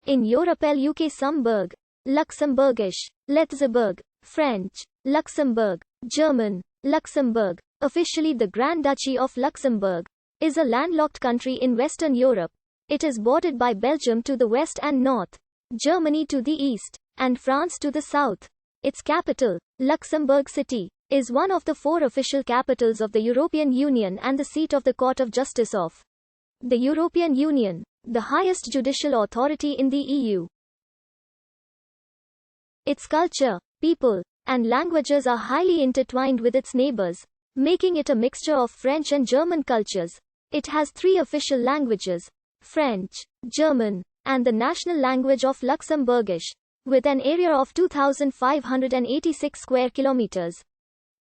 In Europe, Luxembourg, Luxembourgish, Luxembourg, French, Luxembourg, German, Luxembourg, officially the Grand Duchy of Luxembourg, is a landlocked country in Western Europe. It is bordered by Belgium to the west and north, Germany to the east, and France to the south. Its capital, Luxembourg City, is one of the 4 official capitals of the European Union and the seat of the Court of Justice of the European Union, the highest judicial authority in the EU. Its culture, people, and languages are highly intertwined with its neighbors, making it a mixture of French and German cultures. It has 3 official languages, French, German, and the national language of Luxembourgish, with an area of 2,586 square kilometers.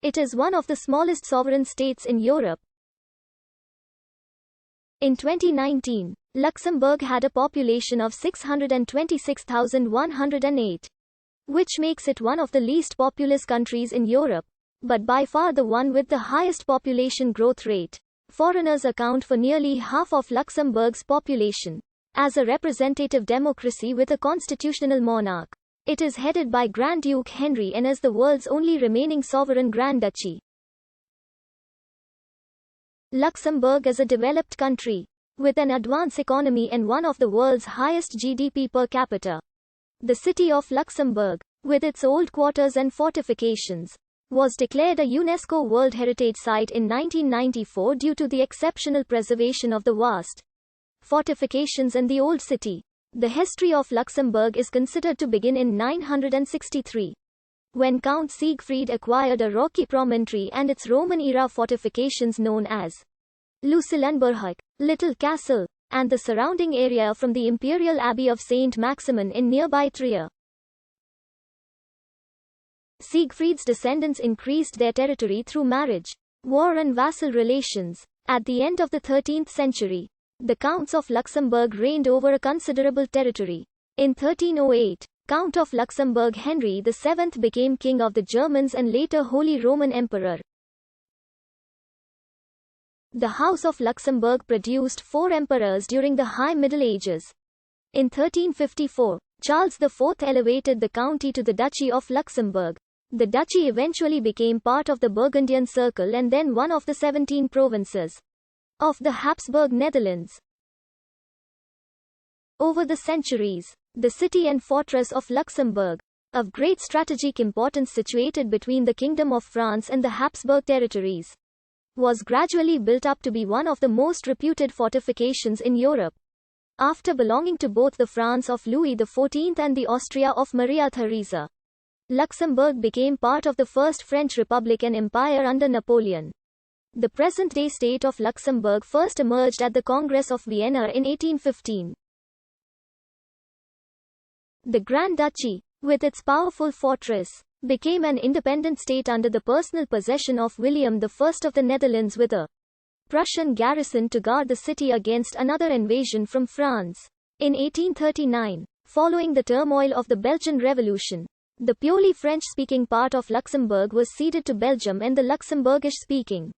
It is one of the smallest sovereign states in Europe. In 2019, Luxembourg had a population of 626,108, which makes it one of the least populous countries in Europe, but by far the one with the highest population growth rate. Foreigners account for nearly half of Luxembourg's population. As a representative democracy with a constitutional monarch, it is headed by Grand Duke Henry and is the world's only remaining sovereign Grand Duchy. Luxembourg is a developed country, with an advanced economy and one of the world's highest GDP per capita. The city of Luxembourg, with its old quarters and fortifications, was declared a UNESCO World Heritage Site in 1994 due to the exceptional preservation of the vast fortifications in the Old City. The history of Luxembourg is considered to begin in 963, when Count Siegfried acquired a rocky promontory and its Roman-era fortifications known as Luxembourg, Little Castle, and the surrounding area from the Imperial Abbey of Saint Maximin in nearby Trier. Siegfried's descendants increased their territory through marriage, war and vassal relations. At the end of the 13th century, the Counts of Luxembourg reigned over a considerable territory. In 1308, Count of Luxembourg Henry VII became king of the Germans and later Holy Roman Emperor. The House of Luxembourg produced 4 emperors during the High Middle Ages. In 1354, Charles IV elevated the county to the Duchy of Luxembourg. The duchy eventually became part of the Burgundian Circle and then one of the 17 provinces of the Habsburg Netherlands. Over the centuries, the city and fortress of Luxembourg, of great strategic importance situated between the Kingdom of France and the Habsburg territories, was gradually built up to be one of the most reputed fortifications in Europe. After belonging to both the France of Louis XIV and the Austria of Maria Theresa, Luxembourg became part of the First French Republic and Empire under Napoleon. The present-day state of Luxembourg first emerged at the Congress of Vienna in 1815. The Grand Duchy, with its powerful fortress, became an independent state under the personal possession of William I of the Netherlands with a Prussian garrison to guard the city against another invasion from France. In 1839, following the turmoil of the Belgian Revolution, the purely French-speaking part of Luxembourg was ceded to Belgium and the Luxembourgish-speaking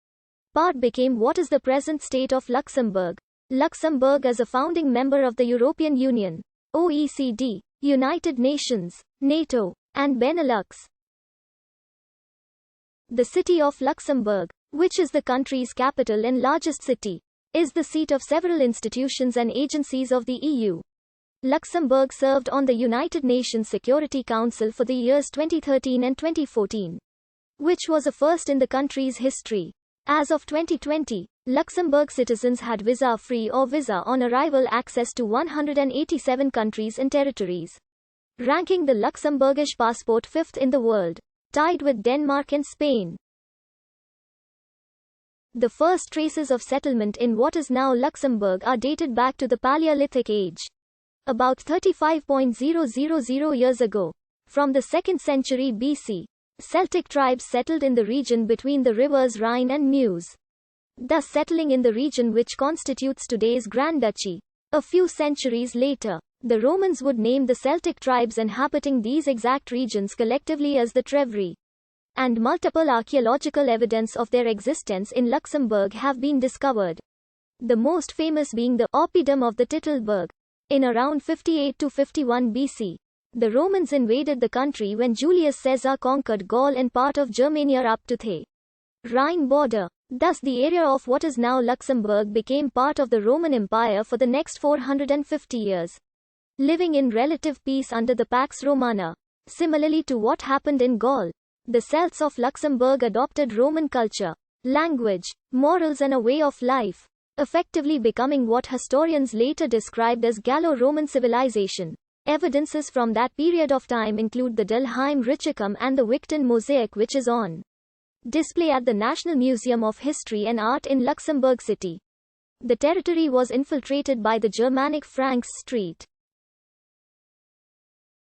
part became what is the present state of Luxembourg. Luxembourg is a founding member of the European Union, OECD, United Nations, NATO, and Benelux. The city of Luxembourg, which is the country's capital and largest city, is the seat of several institutions and agencies of the EU. Luxembourg served on the United Nations Security Council for the years 2013 and 2014, which was a first in the country's history. As of 2020, Luxembourg citizens had visa-free or visa-on-arrival access to 187 countries and territories, ranking the Luxembourgish passport 5th in the world, tied with Denmark and Spain. The first traces of settlement in what is now Luxembourg are dated back to the Paleolithic age, about 35,000 years ago. From the 2nd century BC, Celtic tribes settled in the region between the rivers Rhine and Meuse, thus settling in the region which constitutes today's Grand Duchy. A few centuries later, the Romans would name the Celtic tribes inhabiting these exact regions collectively as the Treveri, and multiple archaeological evidence of their existence in Luxembourg have been discovered. The most famous being the Oppidum of the Titelberg, In around 58 to 51 BC, the Romans invaded the country when Julius Caesar conquered Gaul and part of Germania up to the Rhine border. Thus the area of what is now Luxembourg became part of the Roman Empire for the next 450 years, living in relative peace under the Pax Romana. Similarly to what happened in Gaul, the Celts of Luxembourg adopted Roman culture, language, morals and a way of life, effectively becoming what historians later described as Gallo-Roman civilization. Evidences from that period of time include the Delheim Richicum and the Wigton mosaic, which is on display at the National Museum of History and Art in Luxembourg City. The territory was infiltrated by the Germanic Franks.